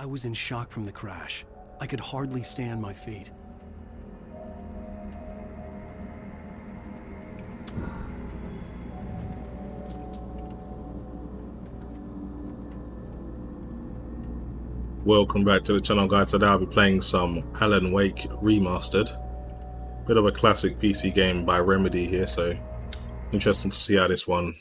I was in shock from the crash. I could hardly stay on my feet. Welcome back to the channel, guys. Today I'll be playing some Alan Wake Remastered. Bit of a classic PC game by Remedy here, so interesting to see how this one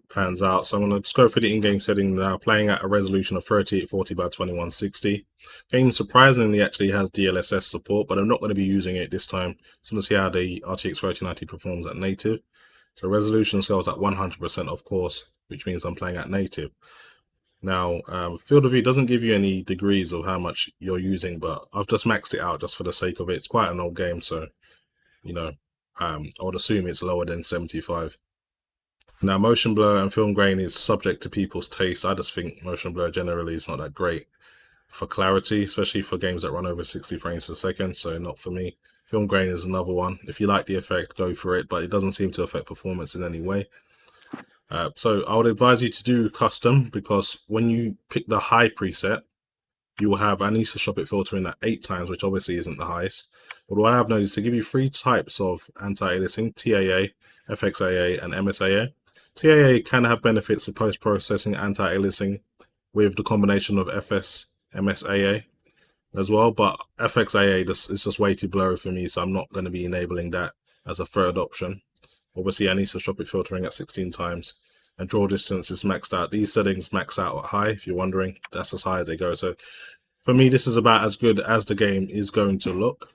pans out. So I'm going to just go through the in-game settings now, playing at a resolution of 3840 by 2160. Game surprisingly actually has DLSS support, but I'm not going to be using it this time. So I'm going to see how the RTX 3090 performs at native. So resolution scales at 100% of course, which means I'm playing at native. Now, field of view doesn't give you any degrees of how much you're using, but I've just maxed it out just for the sake of it. It's quite an old game, so, you know, I would assume it's lower than 75. Now, motion blur and film grain is subject to people's taste. I just think motion blur generally is not that great for clarity, especially for games that run over 60 frames per second, so not for me. Film grain is another one. If you like the effect, go for it, but it doesn't seem to affect performance in any way. So I would advise you to do custom, because when you pick the high preset, you will have anisotropic filtering at 8 times, which obviously isn't the highest. But what I have noticed is to give you 3 types of anti-aliasing: TAA, FXAA, and MSAA. TAA can have benefits of post-processing anti-aliasing with the combination of FS, MSAA as well, but FXAA is just way too blurry for me, so I'm not going to be enabling that as a third option. Obviously, anisotropic filtering at 16 times, and draw distance is maxed out. These settings max out at high, if you're wondering. That's as high as they go. So for me, this is about as good as the game is going to look.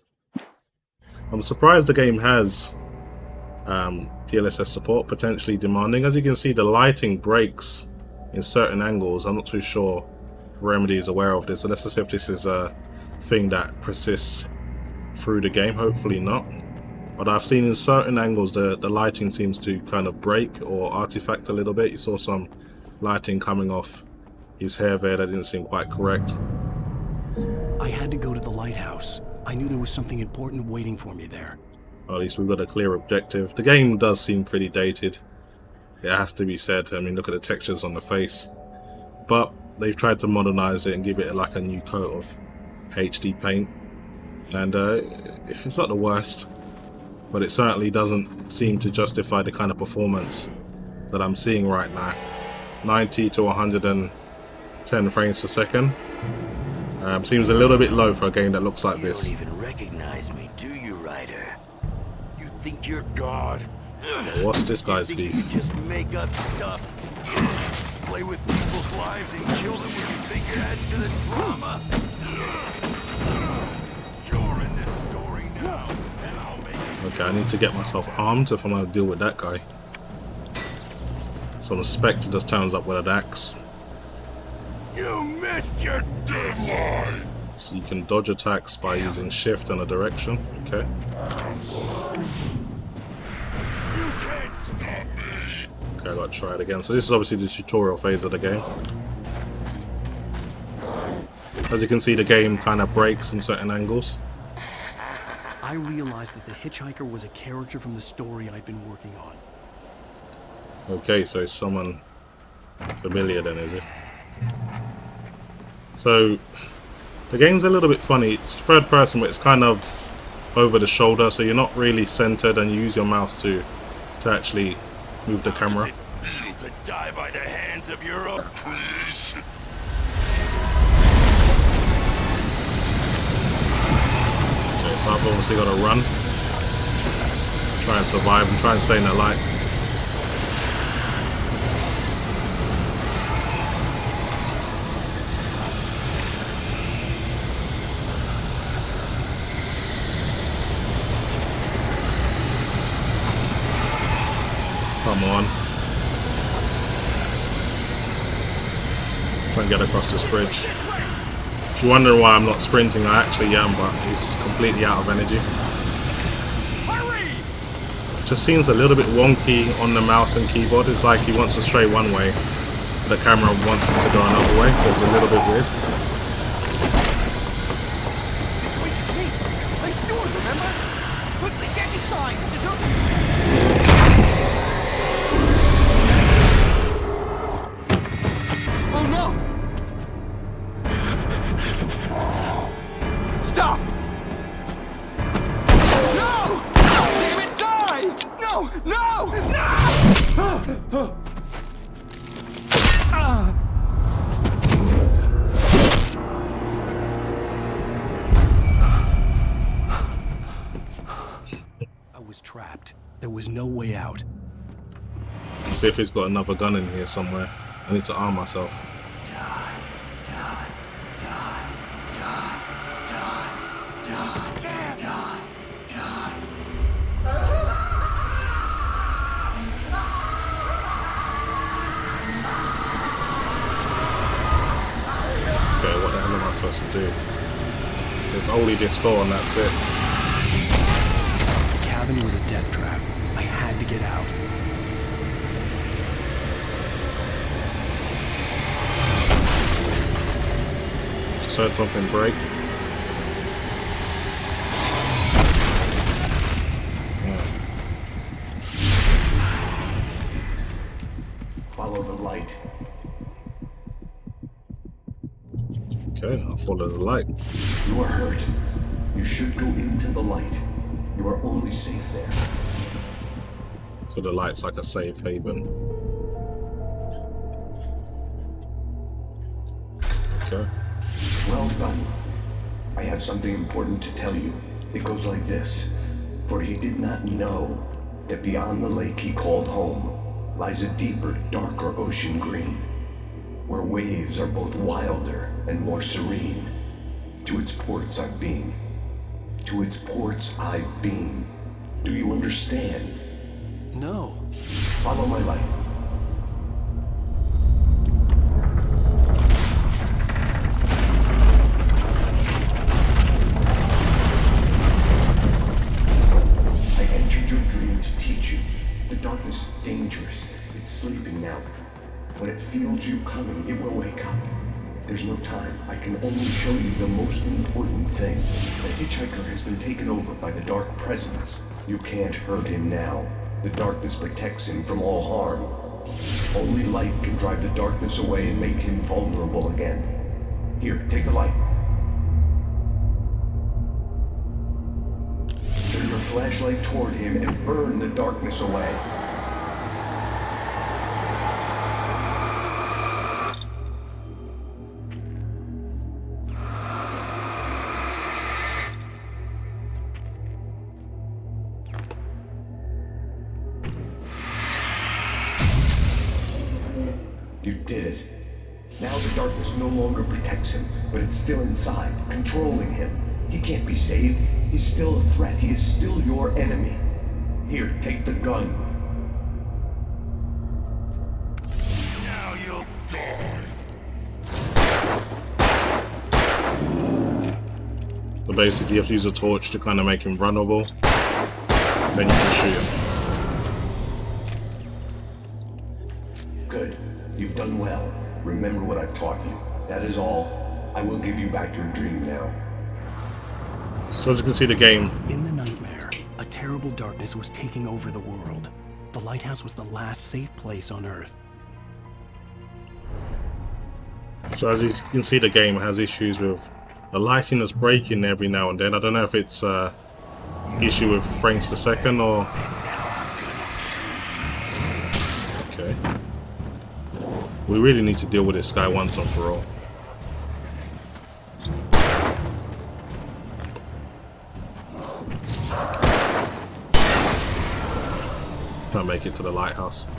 I'm surprised the game has DLSS support, potentially demanding. As you can see, the lighting breaks in certain angles. I'm not too sure Remedy is aware of this, so let's just see if this is a thing that persists through the game. Hopefully not. But I've seen in certain angles the lighting seems to kind of break or artifact a little bit. You saw some lighting coming off his hair there that didn't seem quite correct. I had to go to the lighthouse. I knew there was something important waiting for me there. Or at least we've got a clear objective. The game does seem pretty dated, it has to be said. I mean, look at the textures on the face. But they've tried to modernize it and give it like a new coat of HD paint. And it's not the worst, but it certainly doesn't seem to justify the kind of performance that I'm seeing right now. 90 to 110 frames per second. Seems a little bit low for a game that looks like this. You don't even recognize me, do you, Ryder? You think you're God? What's this guy's beef? You just make up stuff, play with people's lives and kill them when you think it adds to the drama. You're in this story now, and I'll make it. Okay, I need to get myself armed if I'm going to deal with that guy. So the Spectre just turns up with an axe. You missed your deadline! So you can dodge attacks by using shift and a direction. Okay. You can't stop me! Okay, I got to try it again. So this is obviously the tutorial phase of the game. As you can see, the game kind of breaks in certain angles. I realized that the hitchhiker was a character from the story I'd been working on. Okay, so it's someone familiar then, is it? So the game's a little bit funny. It's third person, but it's kind of over the shoulder, so you're not really centered, and you use your mouse to actually move the camera. How does it feel to die by the hands of your own creation? Okay, so I've obviously got to run, try and survive, and try and stay in the light. Come on. Try and get across this bridge. If you're wondering why I'm not sprinting, I actually am, but it's completely out of energy. It just seems a little bit wonky on the mouse and keyboard. It's like he wants to stray one way, but the camera wants him to go another way, so it's a little bit weird. Wait, it's me! I'm Stuart, remember? Quickly, get inside! There's no... Oh no! way out. Let's see if he's got another gun in here somewhere. I need to arm myself. Okay, what the hell am I supposed to do? There's only this door and that's it. The cabin was a death trap. I had to get out. Just heard something break. Follow the light. Okay, I'll follow the light. You are hurt. You should go into the light. You are only safe there. So the light's like a safe haven. Okay. Well done. I have something important to tell you. It goes like this. For he did not know that beyond the lake he called home lies a deeper, darker ocean green, where waves are both wilder and more serene. To its ports I've been. To its ports I've been. Do you understand? No. Follow my light. I entered your dream to teach you. The darkness is dangerous. It's sleeping now. When it feels you coming, it will wake up. There's no time. I can only show you the most important thing. The hitchhiker has been taken over by the dark presence. You can't hurt him now. The darkness protects him from all harm. Only light can drive the darkness away and make him vulnerable again. Here, take the light. Turn your flashlight toward him and burn the darkness away. You did it. Now the darkness no longer protects him, but it's still inside, controlling him. He can't be saved. He's still a threat. He is still your enemy. Here, take the gun. Now you'll die. So basically you have to use a torch to kind of make him vulnerable. Then you can shoot him. Good. You've done well. Remember what I've taught you. That is all. I will give you back your dream now. So as you can see, the game, In the nightmare, a terrible darkness was taking over the world. The lighthouse was the last safe place on Earth. so as you can see, the game has issues with the lighting that's breaking every now and then. I don't know if it's issue with frames per second or... Okay. We really need to deal with this guy once and for all. Can't make it to the lighthouse.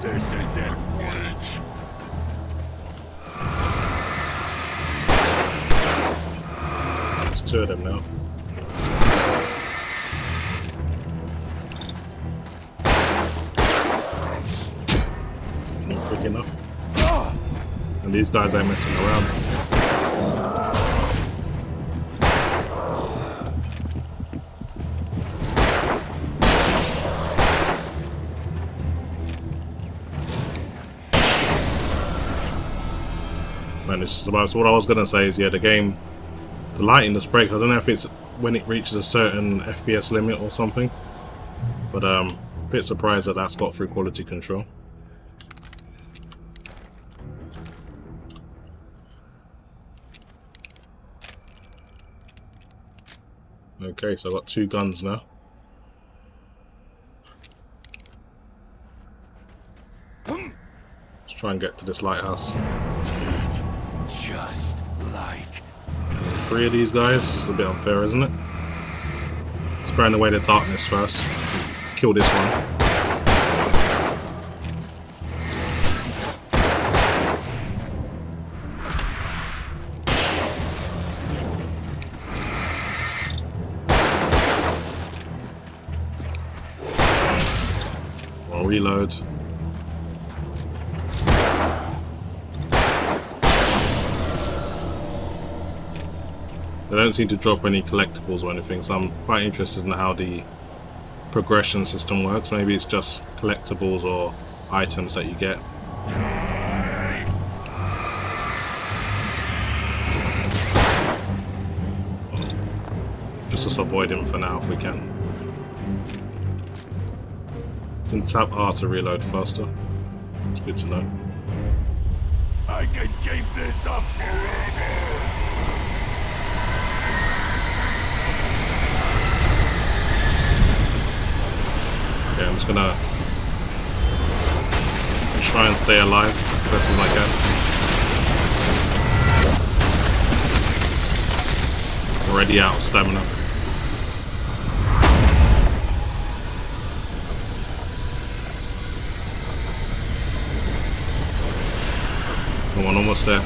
This is it, witch. There's two of them now. Not quick enough. And these guys ain't messing around. Man, it's just about, so what I was gonna say is, yeah, the game, the lighting does break. I don't know if it's when it reaches a certain FPS limit or something, but a bit surprised that that's got through quality control. Okay, so I've got two guns now. Let's try and get to this lighthouse. Just like Three of these guys, it's a bit unfair, isn't it? Let's burn away the darkness first. Kill this one. I'll reload. They don't seem to drop any collectibles or anything, so I'm quite interested in how the progression system works. Maybe it's just collectibles or items that you get. Just avoid him for now if we can. We can tap R to reload faster. It's good to know. I can keep this up forever. Yeah, I'm just gonna try and stay alive as best as I can. Already out of stamina. Come on, almost there.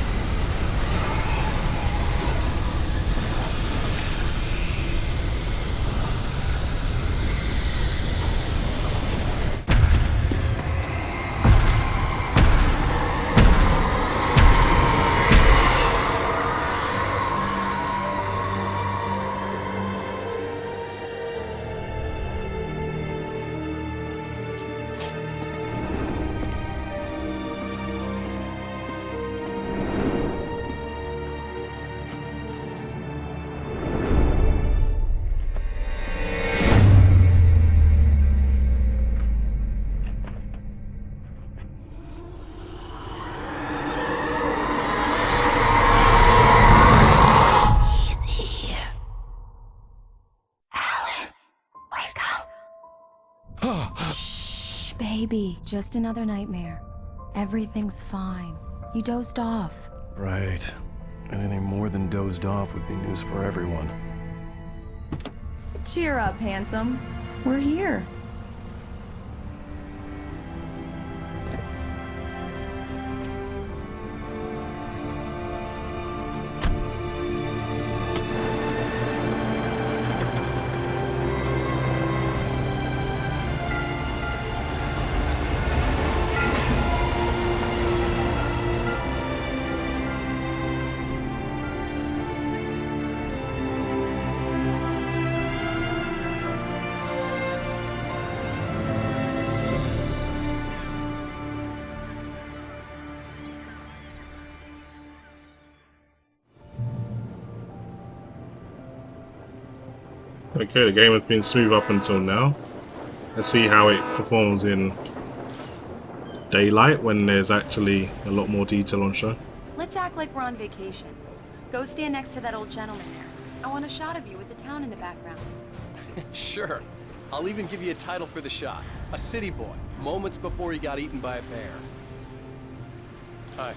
Baby, just another nightmare. Everything's fine. You dozed off. Right. Anything more than dozed off would be news for everyone. Cheer up, handsome. We're here. Okay, the game has been smooth up until now. Let's see how it performs in daylight when there's actually a lot more detail on show. Let's act like we're on vacation. Go stand next to that old gentleman there. I want a shot of you with the town in the background. Sure. I'll even give you a title for the shot. A city boy, moments before he got eaten by a bear. Hi.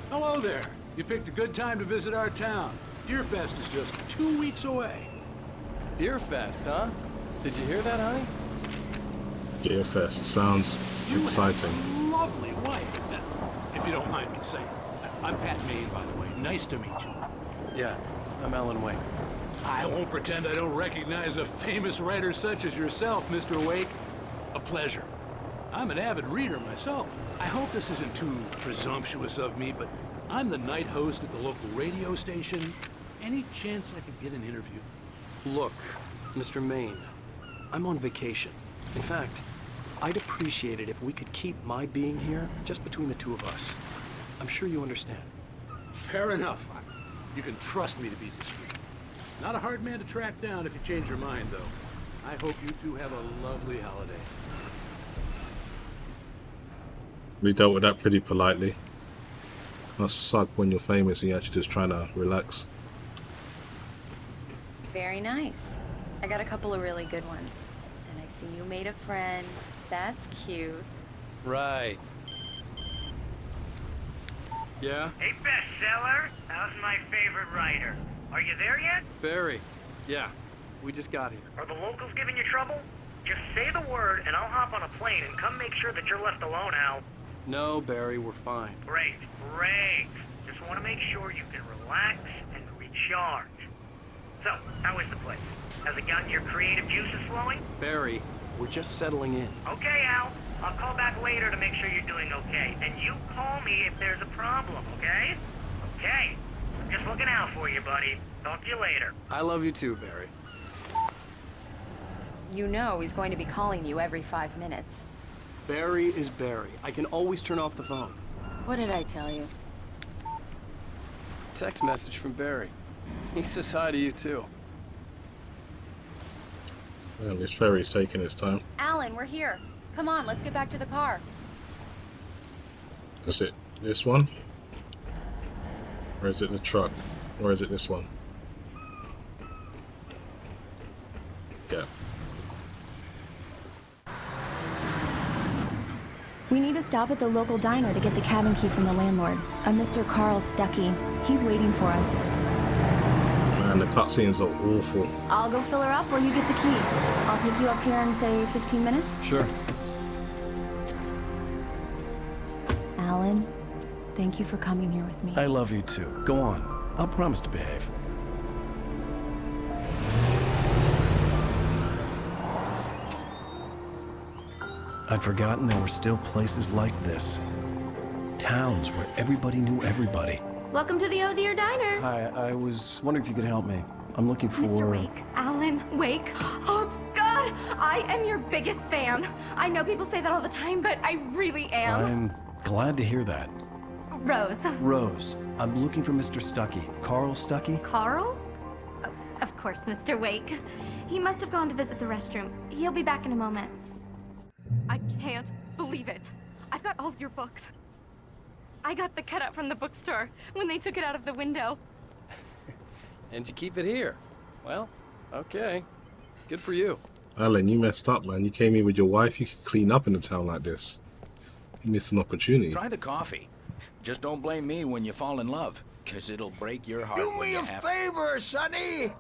Hello there. You picked a good time to visit our town. Deerfest is just 2 weeks away. Deerfest, huh? Did you hear that, honey? Deerfest sounds exciting. Have a lovely wife. If you don't mind me saying. I'm Pat Maine, by the way. Nice to meet you. Yeah, I'm Alan Wake. I won't pretend I don't recognize a famous writer such as yourself, Mr. Wake. A pleasure. I'm an avid reader myself. I hope this isn't too presumptuous of me, but I'm the night host at the local radio station. Any chance I could get an interview? Look, Mr. Maine, I'm on vacation. In fact, I'd appreciate it if we could keep my being here just between the two of us. I'm sure you understand. Fair enough. You can trust me to be discreet. Not a hard man to track down if you change your mind, though. I hope you two have a lovely holiday. We dealt with that pretty politely. That's suck when you're famous and you're actually just trying to relax. Very nice. I got a couple of really good ones. And I see you made a friend. That's cute. Right. Yeah? Hey, bestseller. How's my favorite writer? Are you there yet? Barry. Yeah, We just got here. Are the locals giving you trouble? Just say the word and I'll hop on a plane and come make sure that you're left alone, Al. No, Barry, we're fine. Great, great. Just want to make sure you can relax and recharge. So, how is the place? Has it gotten your creative juices flowing? Barry, we're just settling in. Okay, Al. I'll call back later to make sure you're doing okay. And you call me if there's a problem, okay? Okay. I'm just looking out for you, buddy. Talk to you later. I love you too, Barry. You know he's going to be calling you every 5 minutes. Barry is Barry. I can always turn off the phone. What did I tell you? Text message from Barry. He says hi to you too. Well, this ferry's taking its time. Alan, we're here. Come on, let's get back to the car. Is it this one? Or is it the truck? Or is it this one? Yeah. We need to stop at the local diner to get the cabin key from the landlord, a Mr. Carl Stuckey. He's waiting for us. Man, the cutscenes are awful. I'll go fill her up while you get the key. I'll pick you up here in, say, 15 minutes? Sure. Alan, thank you for coming here with me. I love you too. Go on. I'll promise to behave. I'd forgotten there were still places like this. Towns where everybody knew everybody. Welcome to the Oh Dear Diner. Hi, I was wondering if you could help me. I'm looking for... Mr. Wake. Alan Wake. Oh, God! I am your biggest fan. I know people say that all the time, but I really am. I'm glad to hear that. Rose. Rose, I'm looking for Mr. Stuckey. Carl Stuckey? Carl? Of course, Mr. Wake. He must have gone to visit the restroom. He'll be back in a moment. I can't believe it. I've got all of your books. I got the cutout from the bookstore when they took it out of the window. And you keep it here. Well, okay. Good for you. Alan, you messed up, man. You came here with your wife. You could clean up in a town like this. You missed an opportunity. Try the coffee. Just don't blame me when you fall in love, because it'll break your heart. Do me a favor, Sonny.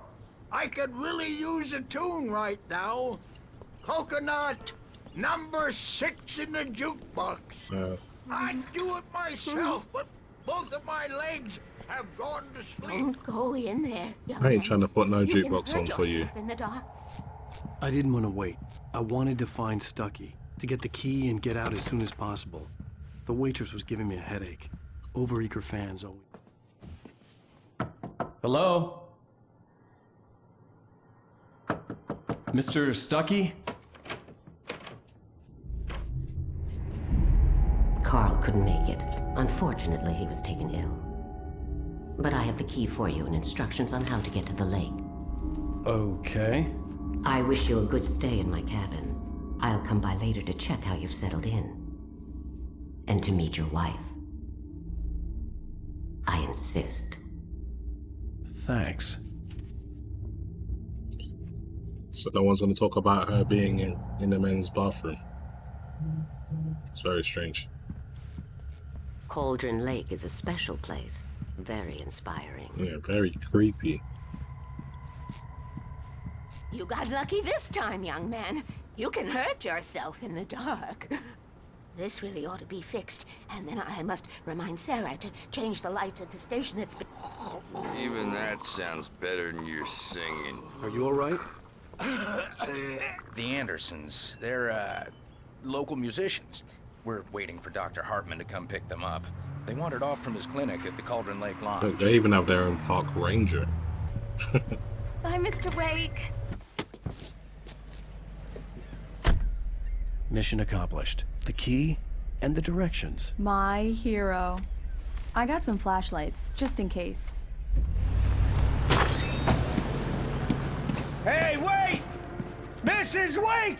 I could really use a tune right now. Coconut, number 6 in the jukebox. I'd do it myself, but both of my legs have gone to sleep. Don't go in there. I ain't trying to put no jukebox on for you. In the dark. I didn't want to wait. I wanted to find Stuckey, to get the key and get out as soon as possible. The waitress was giving me a headache. Overeager fans always... Hello? Mr. Stuckey? Carl couldn't make it. Unfortunately, he was taken ill. But I have the key for you and instructions on how to get to the lake. Okay. I wish you a good stay in my cabin. I'll come by later to check how you've settled in. And to meet your wife. I insist. Thanks. So no one's going to talk about her being in the men's bathroom. It's very strange. Cauldron Lake is a special place. Very inspiring. Yeah, very creepy. You got lucky this time, young man. You can hurt yourself in the dark. This really ought to be fixed, and then I must remind Sarah to change the lights at the station. It's been... Even that sounds better than your singing. Are you all right? The Andersons, they're, local musicians. We're waiting for Dr. Hartman to come pick them up. They wandered off from his clinic at the Cauldron Lake Lodge. Look, they even have their own park ranger. Bye, Mr. Wake. Mission accomplished. The key and the directions. My hero. I got some flashlights, just in case. Hey, wait! Mrs. Wake!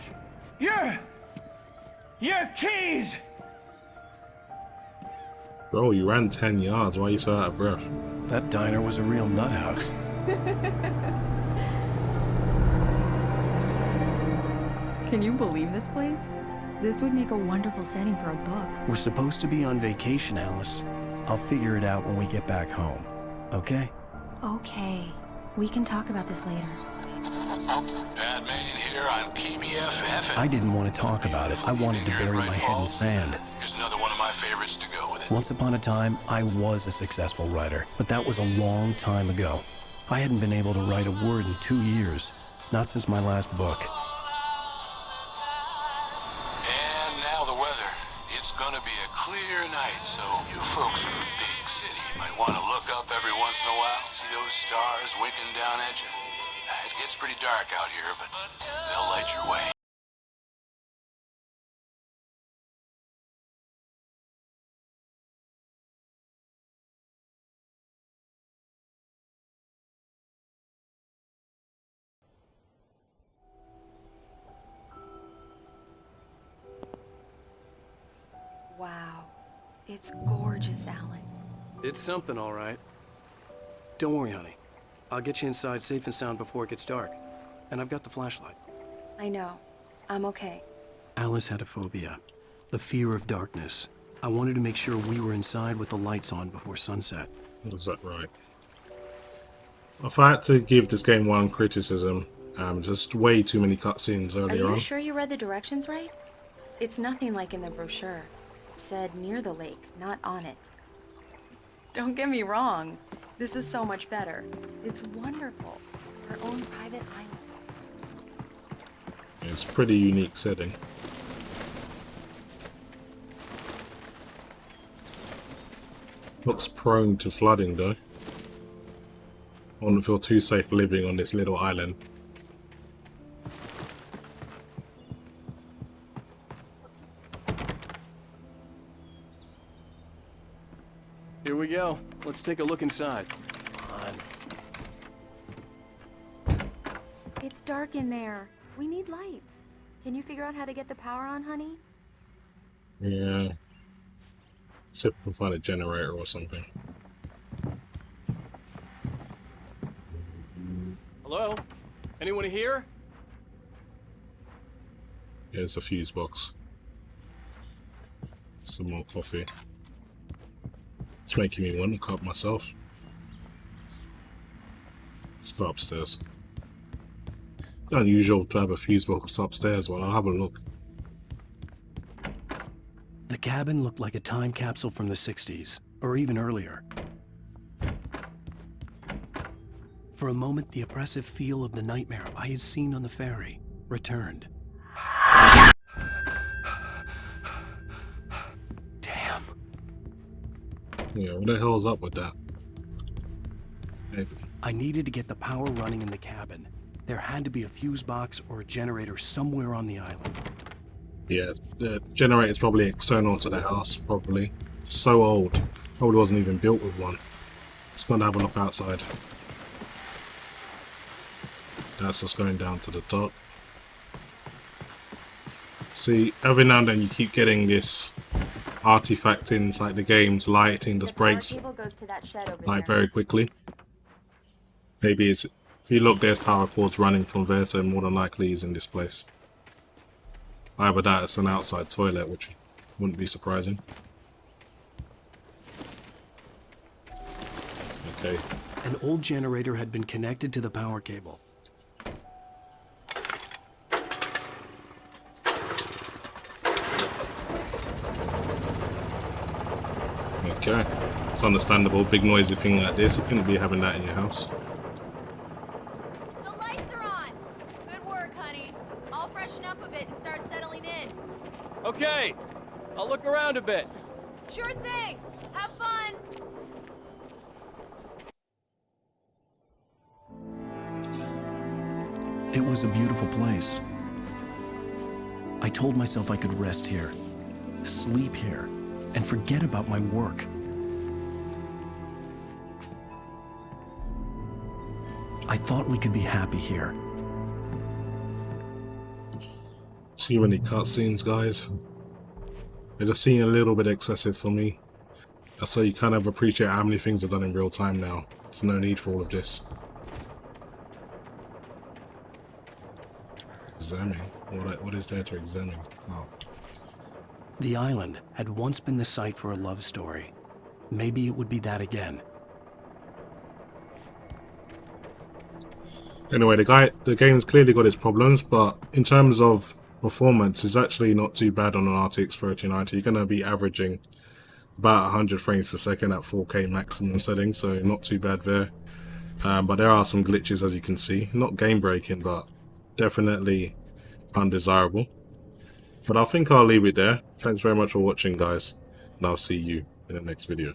Your keys! Bro, you ran 10 yards. Why are you so out of breath? That diner was a real nut house. Can you believe this place? This would make a wonderful setting for a book. We're supposed to be on vacation, Alice. I'll figure it out when we get back home. Okay? Okay. We can talk about this later. Pat Main here on PBFF. I didn't want to talk about it. I wanted to bury my head in sand. Here's another one of my favorites to go with it. Once upon a time, I was a successful writer, but that was a long time ago. I hadn't been able to write a word in 2 years, not since my last book. And now the weather. It's gonna be a clear night, so you folks in the big city might want to look up every once in a while, see those stars winking down at you. It gets pretty dark out here, but they'll light your way. Wow. It's gorgeous, Alan. It's something, all right. Don't worry, honey. I'll get you inside safe and sound before it gets dark. And I've got the flashlight. I know. I'm okay. Alice had a phobia, the fear of darkness. I wanted to make sure we were inside with the lights on before sunset. Was that right? If I had to give this game one criticism, just way too many cutscenes earlier on. Are you sure you read the directions right? It's nothing like in the brochure. It said near the lake, not on it. Don't get me wrong. This is so much better. It's wonderful. Our own private island. It's a pretty unique setting. Looks prone to flooding though. I wouldn't feel too safe living on this little island. Here we go. Let's take a look inside. Come on. It's dark in there. We need lights. Can you figure out how to get the power on, honey? Yeah. See if we can find a generator or something. Hello? Anyone here? Here's a fuse box. Some more coffee. It's making me want a cup myself. Let's go upstairs. It's unusual to have a fuse box upstairs, but I'll have a look. The cabin looked like a time capsule from the 60s, or even earlier. For a moment, the oppressive feel of the nightmare I had seen on the ferry returned. Damn. Yeah, what the hell's up with that? Maybe. I needed to get the power running in the cabin. There had to be a fuse box or a generator somewhere on the island. Yeah, the generator's probably external to the house, probably. So old. Probably wasn't even built with one. Just gonna have a look outside. That's just going down to the top. See, every now and then you keep getting this artifact inside the game's lighting just breaks like very quickly. Maybe it's, if you look, there's power cords running from there, so more than likely he's in this place. Either that, it's an outside toilet, which wouldn't be surprising. Okay. An old generator had been connected to the power cable. Okay. It's understandable. Big noisy thing like this, you couldn't be having that in your house. The lights are on. Good work, honey. I'll freshen up a bit and start settling in. Okay. I'll look around a bit. Sure thing. Have fun. It was a beautiful place. I told myself I could rest here, sleep here, and forget about my work. I thought we could be happy here. Too many cutscenes, guys. It just seemed a little bit excessive for me. So you kind of appreciate how many things are done in real time now. There's no need for all of this. Examine? What is there to examine? Oh. The island had once been the site for a love story. Maybe it would be that again. Anyway, the game's clearly got its problems, but in terms of performance, it's actually not too bad on an RTX 3090. You're going to be averaging about 100 frames per second at 4K maximum settings, so not too bad there. But there are some glitches, as you can see. Not game breaking, but definitely undesirable. But I think I'll leave it there. Thanks very much for watching, guys, and I'll see you in the next video.